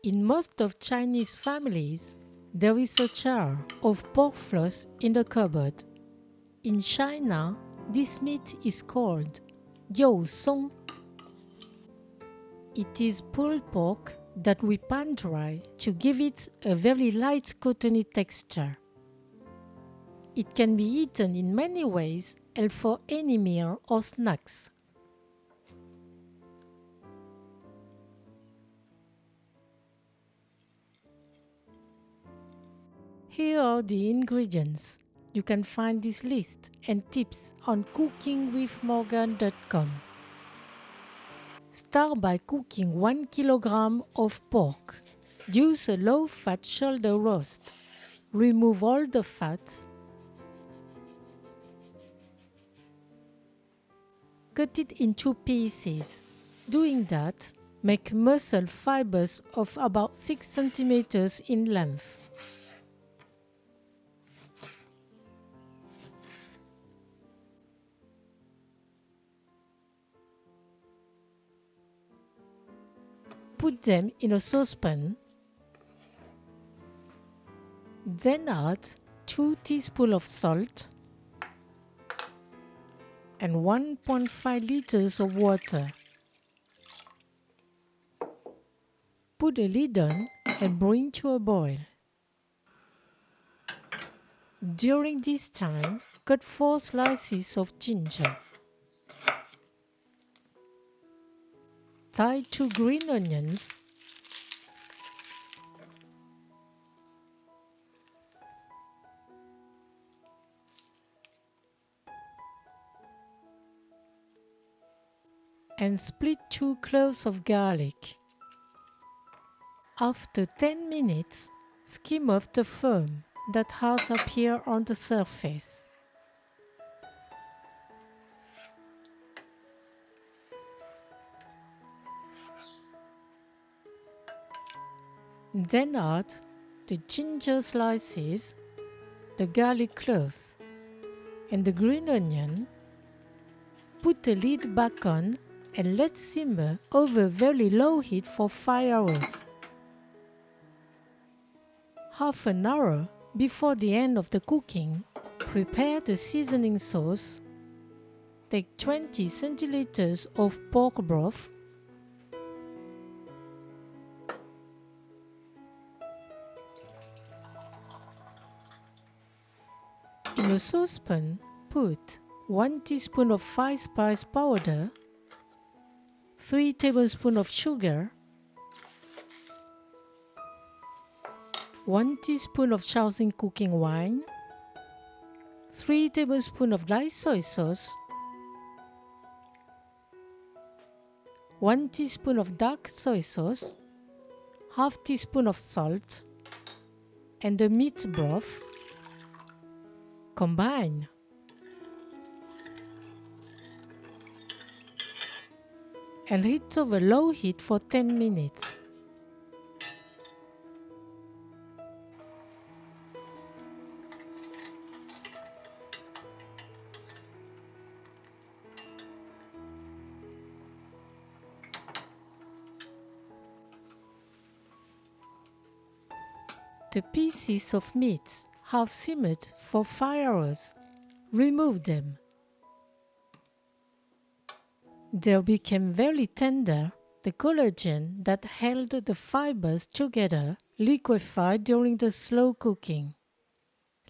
In most of Chinese families, there is a jar of pork floss in the cupboard. In China, this meat is called Ròu Sōng. It is pulled pork that we pan dry to give it a very light cottony texture. It can be eaten in many ways and for any meal or snacks. Here are the ingredients. You can find this list and tips on cookingwithmorgan.com. Start by cooking 1 kilogram of pork. Use a low-fat shoulder roast. Remove all the fat. Cut it into pieces. Doing that, make muscle fibers of about 6 centimeters in length. Put them in a saucepan. Then add 2 teaspoons of salt and 1.5 liters of water. Put the lid on and bring to a boil. During this time, cut 4 slices of ginger. Tie 2 green onions. And split 2 cloves of garlic. After 10 minutes, skim off the foam that has appeared on the surface. Then add the ginger slices, the garlic cloves, and the green onion. Put the lid back on and let simmer over very low heat for 5 hours. Half an hour before the end of the cooking, prepare the seasoning sauce. Take 20 centiliters of pork broth. In a saucepan, put 1 teaspoon of fine spice powder, 3 tablespoons of sugar, 1 teaspoon of Shaoxing cooking wine, 3 tablespoons of light soy sauce, 1 teaspoon of dark soy sauce, half teaspoon of salt, and the meat broth. Combine. And heat over low heat for 10 minutes. The pieces of meat have simmered for 5 hours. Remove them. They became very tender. The collagen that held the fibers together liquefied during the slow cooking.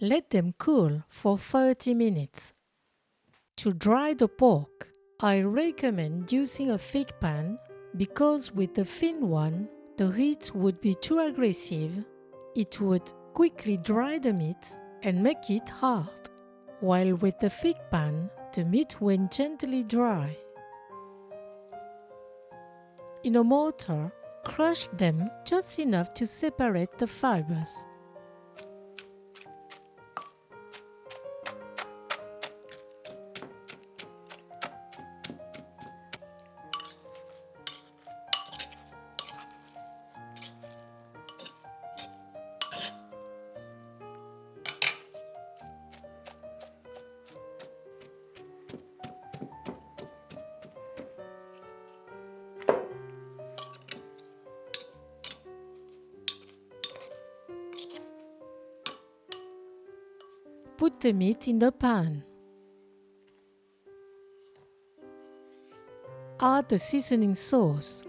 Let them cool for 30 minutes. To dry the pork, I recommend using a thick pan because with the thin one, the heat would be too aggressive. It would quickly dry the meat and make it hard, while with the thick pan, the meat went gently dry. In a mortar, crush them just enough to separate the fibers. Put the meat in the pan. Add the seasoning sauce.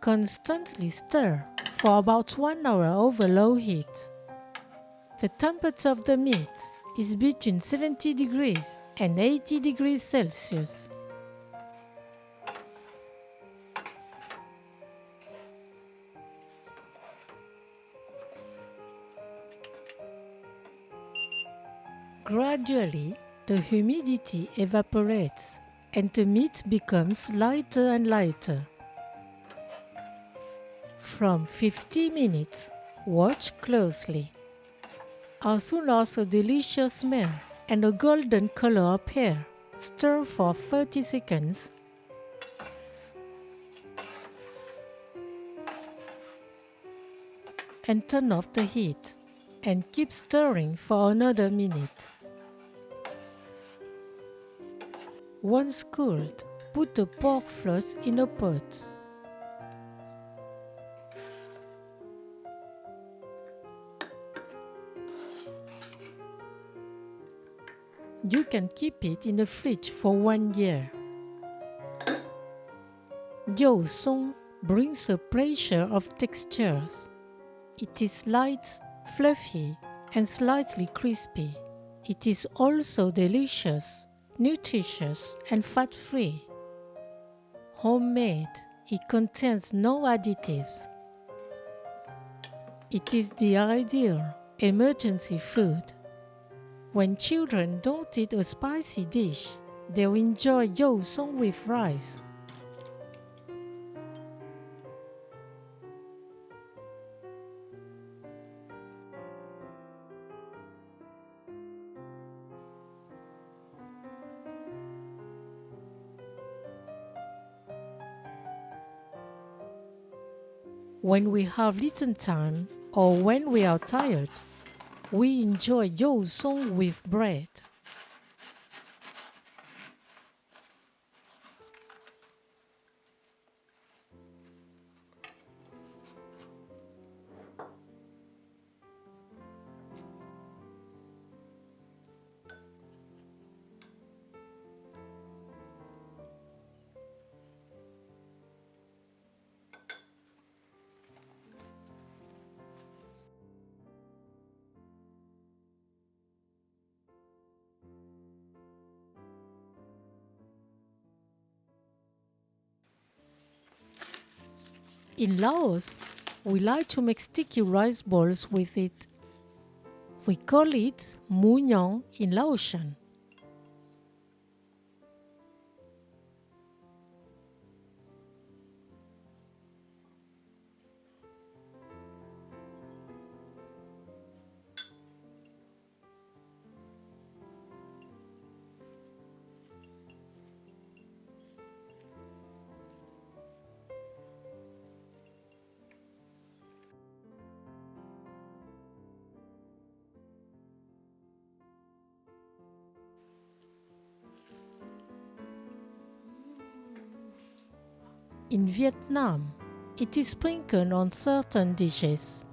Constantly stir for about 1 hour over low heat. The temperature of the meat is between 70 degrees and 80 degrees Celsius. Gradually, the humidity evaporates and the meat becomes lighter and lighter. From 50 minutes, watch closely. As soon as a delicious smell and a golden color appear, stir for 30 seconds. And turn off the heat and keep stirring for another minute. Once cooled, put the pork floss in a pot. You can keep it in the fridge for 1 year. Ròu Sōng brings a pleasure of textures. It is light, fluffy, and slightly crispy. It is also delicious, nutritious, and fat-free. Homemade, it contains no additives. It is the ideal emergency food. When children don't eat a spicy dish, they'll enjoy Ròu Sōng with rice. When we have little time or when we are tired, we enjoy Ròu Sōng with bread. In Laos, we like to make sticky rice balls with it. We call it mu nhong in Laotian. In Vietnam, it is sprinkled on certain dishes.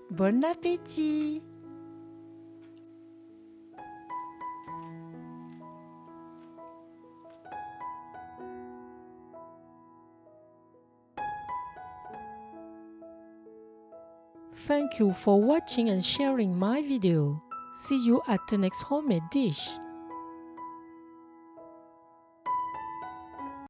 Bon appétit! Thank you for watching and sharing my video. See you at the next homemade dish.